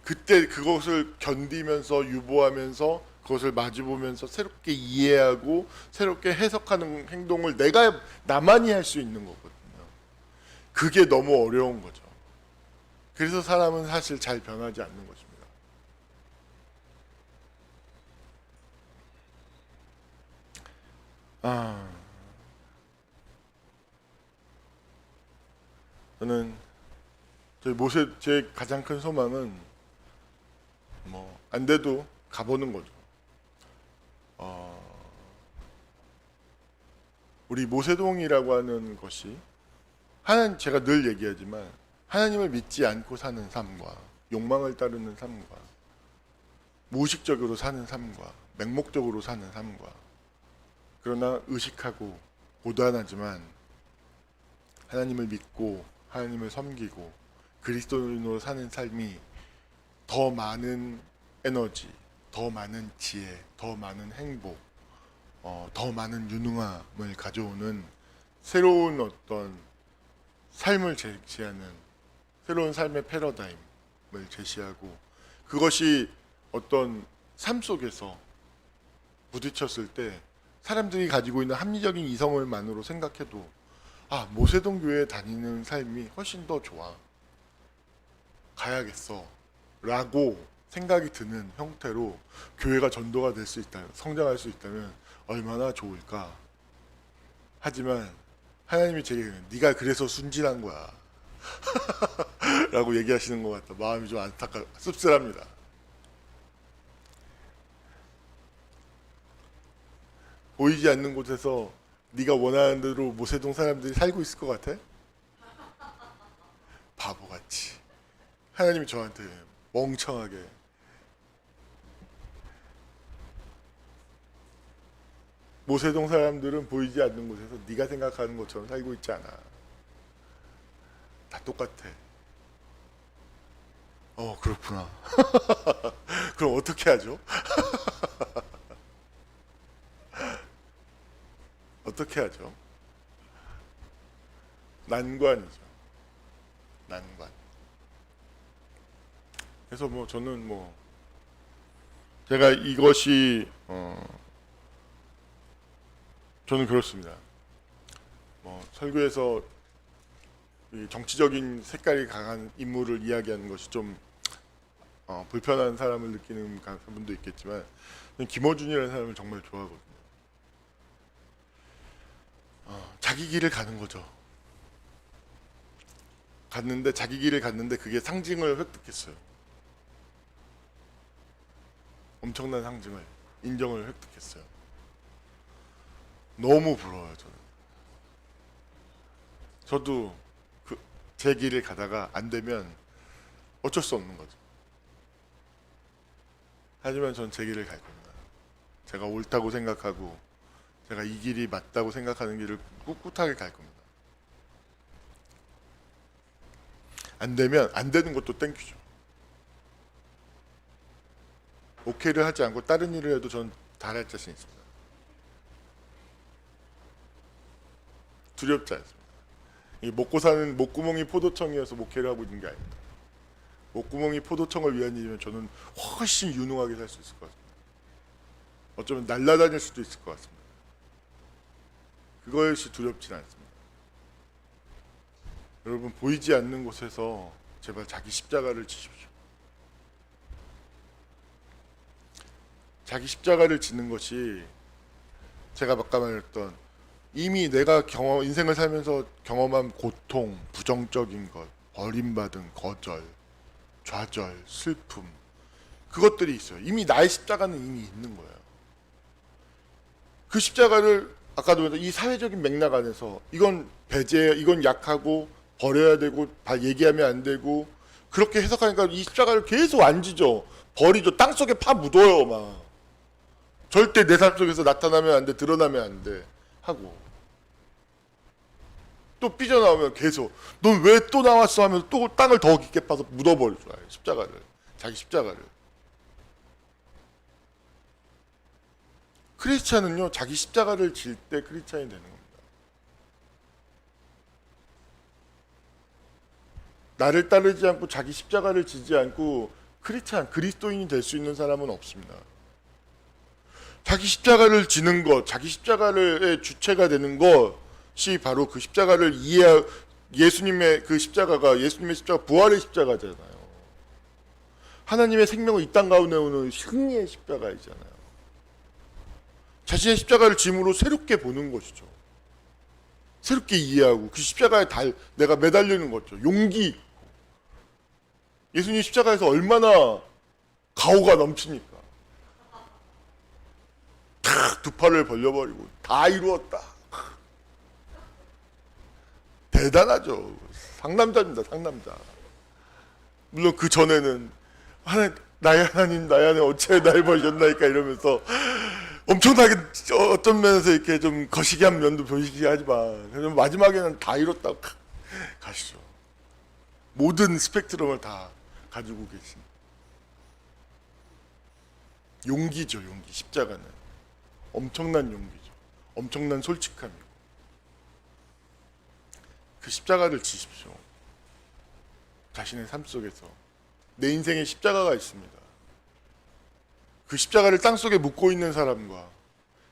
그때 그것을 견디면서 유보하면서 그것을 마주보면서 새롭게 이해하고 새롭게 해석하는 행동을 내가 나만이 할 수 있는 거거든요. 그게 너무 어려운 거죠. 그래서 사람은 사실 잘 변하지 않는 것입니다. 저는 제 가장 큰 소망은 뭐 안 돼도 가보는 거죠. 우리 모세동이라고 하는 것이 제가 늘 얘기하지만 하나님을 믿지 않고 사는 삶과 욕망을 따르는 삶과 무의식적으로 사는 삶과 맹목적으로 사는 삶과 그러나 의식하고 고단하지만 하나님을 믿고 하나님을 섬기고 그리스도인으로 사는 삶이 더 많은 에너지, 더 많은 지혜, 더 많은 행복, 더 많은 유능함을 가져오는 새로운 어떤 삶을 제시하는 새로운 삶의 패러다임을 제시하고 그것이 어떤 삶 속에서 부딪혔을 때 사람들이 가지고 있는 합리적인 이성을만으로 생각해도 모세동 교회에 다니는 삶이 훨씬 더 좋아. 가야겠어. 라고 생각이 드는 형태로 교회가 전도가 될 수 있다면, 성장할 수 있다면 얼마나 좋을까. 하지만 하나님이 제게 네가 그래서 순진한 거야. 라고 얘기하시는 것 같다. 마음이 좀 씁쓸합니다. 보이지 않는 곳에서 네가 원하는 대로 모세동 사람들이 살고 있을 것 같아? 바보같이. 하나님이 저한테 멍청하게 모세동 사람들은 보이지 않는 곳에서 네가 생각하는 것처럼 살고 있지 않아. 다 똑같아. 그렇구나. 그럼 어떻게 하죠? 어떻게 하죠? 난관이죠. 난관. 그래서 저는 제가 이것이 저는 그렇습니다. 설교에서 정치적인 색깔이 강한 인물을 이야기하는 것이 좀 불편한 사람을 느끼는 분도 있겠지만 저는 김어준이라는 사람을 정말 좋아하거든요. 자기 길을 가는 거죠. 자기 길을 갔는데 그게 상징을 획득했어요. 엄청난 상징을, 인정을 획득했어요. 너무 부러워요, 저는. 저도 제 길을 가다가 안 되면 어쩔 수 없는 거죠. 하지만 전 제 길을 갈 겁니다. 제가 옳다고 생각하고 제가 이 길이 맞다고 생각하는 길을 꿋꿋하게 갈 겁니다. 안 되면 안 되는 것도 땡큐죠. 오케이를 하지 않고 다른 일을 해도 전 잘할 자신 있습니다. 두렵지 않습니다. 이 먹고 사는 목구멍이 포도청이어서 목회를 하고 있는 게 아닙니다. 목구멍이 포도청을 위한 일이면 저는 훨씬 유능하게 살 수 있을 것 같습니다. 어쩌면 날아다닐 수도 있을 것 같습니다. 그것이 두렵지는 않습니다. 여러분, 보이지 않는 곳에서 제발 자기 십자가를 지십시오. 자기 십자가를 지는 것이 제가 아까 말했던 이미 내가 인생을 살면서 경험한 고통, 부정적인 것, 버림받은 거절, 좌절, 슬픔, 그것들이 있어요. 이미 나의 십자가는 이미 있는 거예요. 그 십자가를 아까도 말했던 이 사회적인 맥락 안에서 이건 배제, 이건 약하고 버려야 되고 얘기하면 안 되고 그렇게 해석하니까 이 십자가를 계속 안 지죠. 버리죠. 땅속에 파 묻어요. 막 절대 내 삶 속에서 나타나면 안 돼, 드러나면 안 돼 하고 또 삐져나오면 계속 넌 왜 또 나왔어 하면서 또 땅을 더 깊게 파서 묻어버리죠. 십자가를, 자기 십자가를. 크리스찬은요, 자기 십자가를 질 때 크리스찬이 되는 겁니다. 나를 따르지 않고 자기 십자가를 지지 않고 크리스찬, 그리스도인이 될 수 있는 사람은 없습니다. 자기 십자가를 지는 것, 자기 십자가의 주체가 되는 것이 바로 그 십자가를 예수님의 그 십자가가, 예수님의 십자가 부활의 십자가잖아요. 하나님의 생명을 이 땅 가운데 오는 승리의 십자가이잖아요. 자신의 십자가를 짐으로 새롭게 보는 것이죠. 새롭게 이해하고 그 십자가에 내가 매달리는 거죠. 용기 있고. 예수님 십자가에서 얼마나 가오가 넘칩니까? 탁 두 팔을 벌려버리고 다 이루었다. 대단하죠. 상남자입니다. 상남자. 물론 그 전에는 나의 하나님 나의 하나님 어찌 날 버리셨나이까 이러면서 엄청나게 어떤 면에서 이렇게 좀 거시기한 면도 보이시긴 하지만 마지막에는 다 이뤘다고 가시죠. 모든 스펙트럼을 다 가지고 계신 용기죠. 용기. 십자가는 엄청난 용기죠. 엄청난 솔직함이고 그 십자가를 지십시오. 자신의 삶 속에서 내 인생에 십자가가 있습니다. 그 십자가를 땅속에 묻고 있는 사람과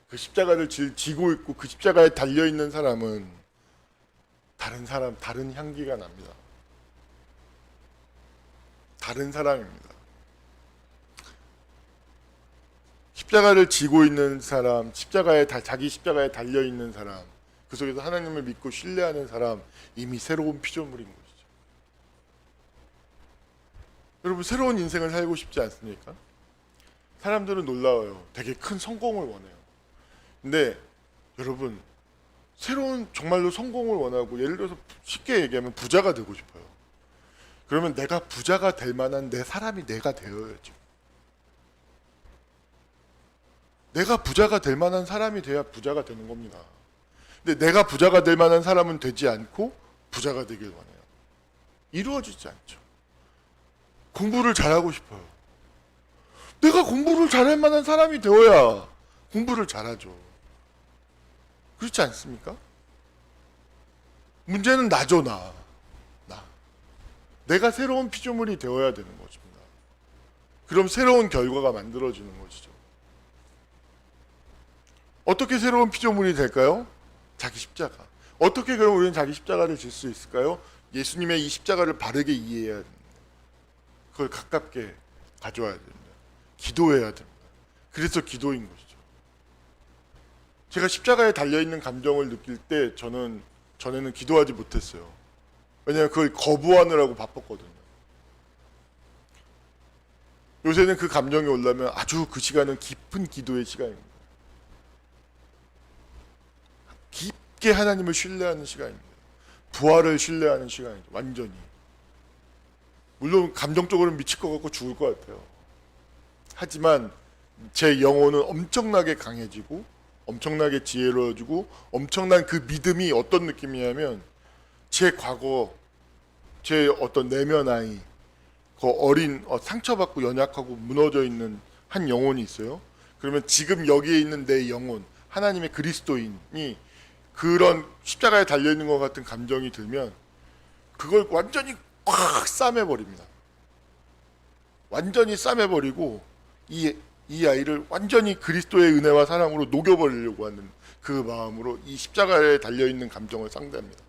그 십자가를 지고 있고 그 십자가에 달려있는 사람은 다른 사람, 다른 향기가 납니다. 다른 사람입니다. 십자가를 지고 있는 사람, 자기 십자가에 달려있는 사람, 그 속에서 하나님을 믿고 신뢰하는 사람, 이미 새로운 피조물인 것이죠. 여러분, 새로운 인생을 살고 싶지 않습니까? 사람들은 놀라워요. 되게 큰 성공을 원해요. 근데 여러분, 정말로 성공을 원하고 예를 들어서 쉽게 얘기하면 부자가 되고 싶어요. 그러면 내가 부자가 될 만한 내 사람이 내가 되어야죠. 내가 부자가 될 만한 사람이 돼야 부자가 되는 겁니다. 근데 내가 부자가 될 만한 사람은 되지 않고 부자가 되길 원해요. 이루어지지 않죠. 공부를 잘하고 싶어요. 내가 공부를 잘할 만한 사람이 되어야 공부를 잘하죠. 그렇지 않습니까? 문제는 나죠, 나. 내가 새로운 피조물이 되어야 되는 것입니다. 그럼 새로운 결과가 만들어지는 것이죠. 어떻게 새로운 피조물이 될까요? 자기 십자가. 어떻게 그럼 우리는 자기 십자가를 질 수 있을까요? 예수님의 이 십자가를 바르게 이해해야 됩니다. 그걸 가깝게 가져와야 됩니다. 기도해야 됩니다. 그래서 기도인 것이죠. 제가 십자가에 달려있는 감정을 느낄 때 전에는 기도하지 못했어요. 왜냐하면 그걸 거부하느라고 바빴거든요. 요새는 그 감정이 올라면 아주 그 시간은 깊은 기도의 시간입니다. 깊게 하나님을 신뢰하는 시간입니다. 부활을 신뢰하는 시간이죠. 완전히. 물론 감정적으로는 미칠 것 같고 죽을 것 같아요. 하지만 제 영혼은 엄청나게 강해지고 엄청나게 지혜로워지고 엄청난 그 믿음이 어떤 느낌이냐면 제 과거, 제 어떤 내면 아이, 그 어린 상처받고 연약하고 무너져 있는 한 영혼이 있어요. 그러면 지금 여기에 있는 내 영혼, 하나님의 그리스도인이 그런 십자가에 달려있는 것 같은 감정이 들면 그걸 완전히 꽉 싸매버립니다. 완전히 싸매버리고 이 아이를 완전히 그리스도의 은혜와 사랑으로 녹여버리려고 하는 그 마음으로 이 십자가에 달려있는 감정을 상대합니다.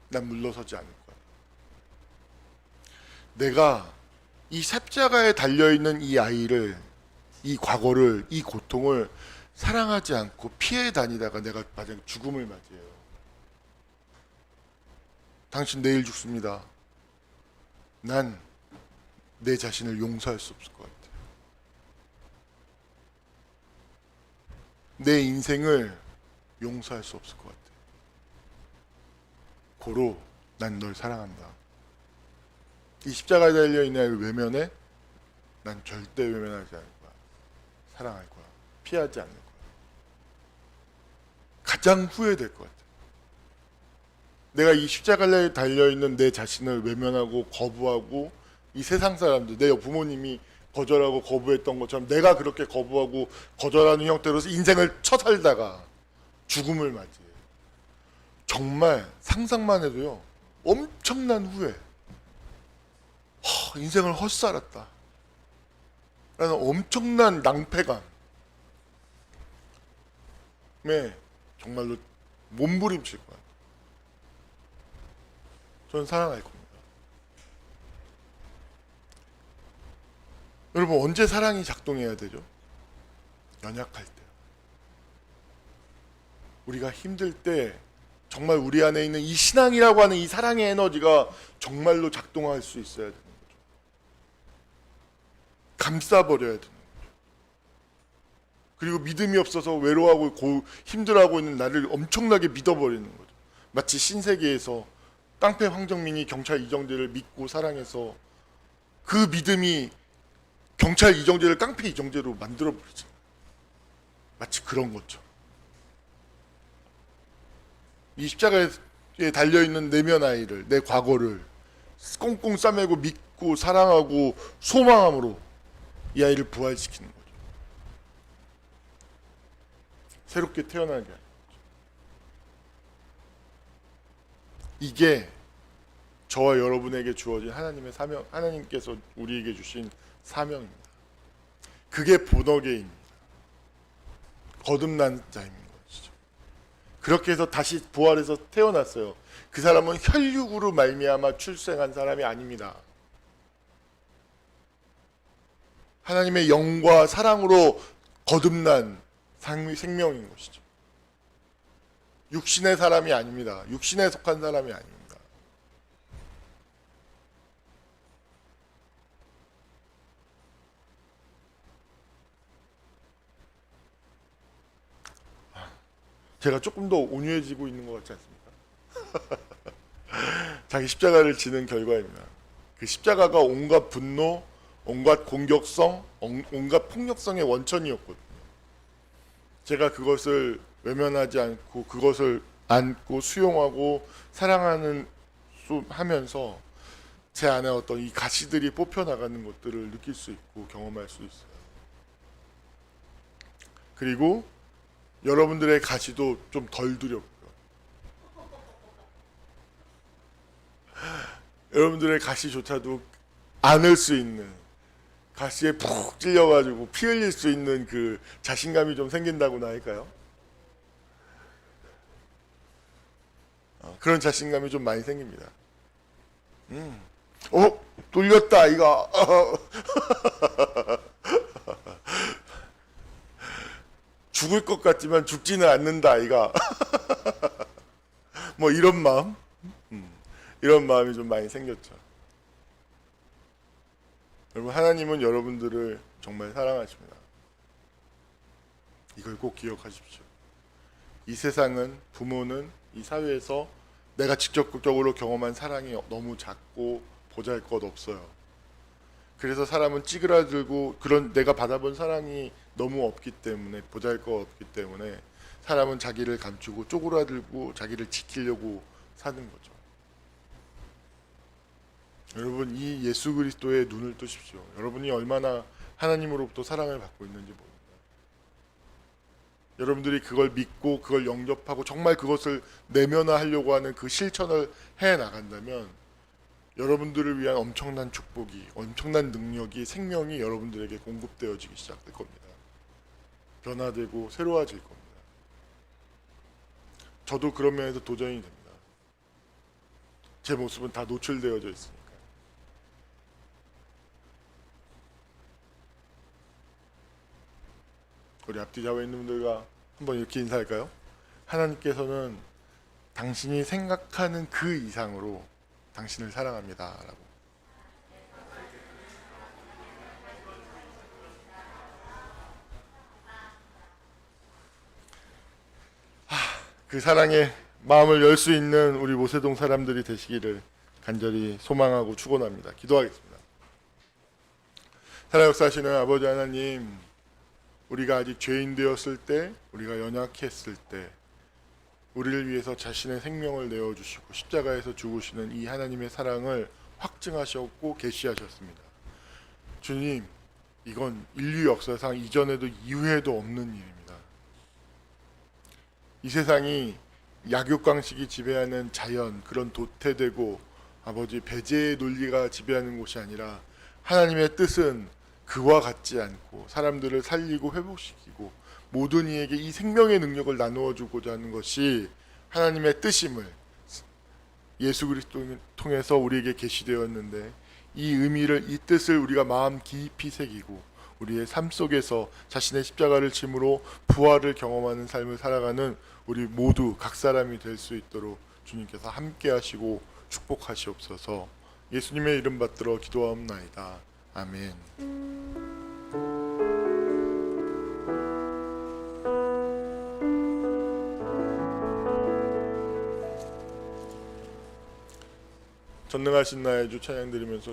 난 물러서지 않을 거야. 내가 이 십자가에 달려있는 이 아이를, 이 과거를, 이 고통을 사랑하지 않고 피해 다니다가 내가 만약 죽음을 맞이해요. 당신 내일 죽습니다. 난 내 자신을 용서할 수 없을 것 같아요. 내 인생을 용서할 수 없을 것 같아요. 고로 난 널 사랑한다. 이 십자가에 달려있는 아이를 외면해? 난 절대 외면하지 않을 거야. 사랑할 거야. 피하지 않을 거야. 가장 후회될 것 같아. 내가 이 십자가에 달려있는 내 자신을 외면하고 거부하고 이 세상 사람들, 내 부모님이 거절하고 거부했던 것처럼 내가 그렇게 거부하고 거절하는 형태로서 인생을 쳐살다가 죽음을 맞이해. 정말 상상만 해도요, 엄청난 후회. 인생을 헛살았다 라는 엄청난 낭패감에 정말로 몸부림칠 거야. 저는 사랑할 겁니다. 여러분, 언제 사랑이 작동해야 되죠? 연약할 때. 우리가 힘들 때 정말 우리 안에 있는 이 신앙이라고 하는 이 사랑의 에너지가 정말로 작동할 수 있어야 되는 거죠. 감싸버려야 되는 거죠. 그리고 믿음이 없어서 외로워하고 힘들어하고 있는 나를 엄청나게 믿어버리는 거죠. 마치 신세계에서 깡패 황정민이 경찰 이정재를 믿고 사랑해서 그 믿음이 경찰 이정재를 깡패 이정재로 만들어버리죠. 마치 그런 거죠. 이 십자가에 달려있는 내면 아이를, 내 과거를 꽁꽁 싸매고 믿고 사랑하고 소망함으로 이 아이를 부활시키는 거죠. 새롭게 태어나게 하는 거죠. 이게 저와 여러분에게 주어진 하나님의 사명, 하나님께서 우리에게 주신 사명입니다. 그게 본어게입니다. 거듭난 자입니다. 그렇게 해서 다시 부활해서 태어났어요. 그 사람은 혈육으로 말미암아 출생한 사람이 아닙니다. 하나님의 영과 사랑으로 거듭난 생명인 것이죠. 육신의 사람이 아닙니다. 육신에 속한 사람이 아닙니다. 제가 조금 더 온유해지고 있는 것 같지 않습니까? 자기 십자가를 지는 결과입니다. 그 십자가가 온갖 분노, 온갖 공격성, 온갖 폭력성의 원천이었거든요. 제가 그것을 외면하지 않고 그것을 안고 수용하고 사랑하는 하면서 제 안에 어떤 이 가시들이 뽑혀나가는 것들을 느낄 수 있고 경험할 수 있어요. 그리고 여러분들의 가시도 좀 덜 두렵고요. 여러분들의 가시조차도 안을 수 있는, 가시에 푹 찔려가지고 피 흘릴 수 있는 그 자신감이 좀 생긴다고나 할까요? 그런 자신감이 좀 많이 생깁니다. 뚫렸다 이거. 죽을 것 같지만 죽지는 않는다 아이가. 뭐 이런 마음, 이런 마음이 좀 많이 생겼죠. 여러분, 하나님은 여러분들을 정말 사랑하십니다. 이걸 꼭 기억하십시오. 이 세상은, 부모는 이 사회에서 내가 직접적으로 경험한 사랑이 너무 작고 보잘것없어요. 그래서 사람은 찌그러들고, 그런 내가 받아본 사랑이 너무 없기 때문에, 보잘것없기 때문에 사람은 자기를 감추고 쪼그라들고 자기를 지키려고 사는 거죠. 여러분, 이 예수 그리스도의 눈을 뜨십시오. 여러분이 얼마나 하나님으로부터 사랑을 받고 있는지 모릅니다. 여러분들이 그걸 믿고 그걸 영접하고 정말 그것을 내면화하려고 하는 그 실천을 해 나간다면 여러분들을 위한 엄청난 축복이, 엄청난 능력이, 생명이 여러분들에게 공급되어지기 시작될 겁니다. 변화되고 새로워질 겁니다. 저도 그런 면에서 도전이 됩니다. 제 모습은 다 노출되어져 있으니까. 우리 앞뒤 잡아 있는 분들과 한번 이렇게 인사할까요? 하나님께서는 당신이 생각하는 그 이상으로 당신을 사랑합니다 라고. 그 사랑에 마음을 열 수 있는 우리 모세동 사람들이 되시기를 간절히 소망하고 축원합니다. 기도하겠습니다. 살아 역사하시는 아버지 하나님, 우리가 아직 죄인 되었을 때, 우리가 연약했을 때 우리를 위해서 자신의 생명을 내어주시고 십자가에서 죽으시는 이 하나님의 사랑을 확증하셨고 계시하셨습니다. 주님, 이건 인류 역사상 이전에도 이후에도 없는 일입니다. 이 세상이 약육강식이 지배하는 자연, 그런 도태되고 아버지 배제의 논리가 지배하는 곳이 아니라 하나님의 뜻은 그와 같지 않고 사람들을 살리고 회복시키고 모든 이에게 이 생명의 능력을 나누어 주고자 하는 것이 하나님의 뜻임을 예수 그리스도를 통해서 우리에게 계시되었는데, 이 의미를, 이 뜻을 우리가 마음 깊이 새기고 우리의 삶 속에서 자신의 십자가를 짐으로 부활을 경험하는 삶을 살아가는 우리 모두 각 사람이 될 수 있도록 주님께서 함께 하시고 축복하시옵소서. 예수님의 이름 받들어 기도하옵나이다. 아멘. 전능하신 나의 주 찬양 드리면서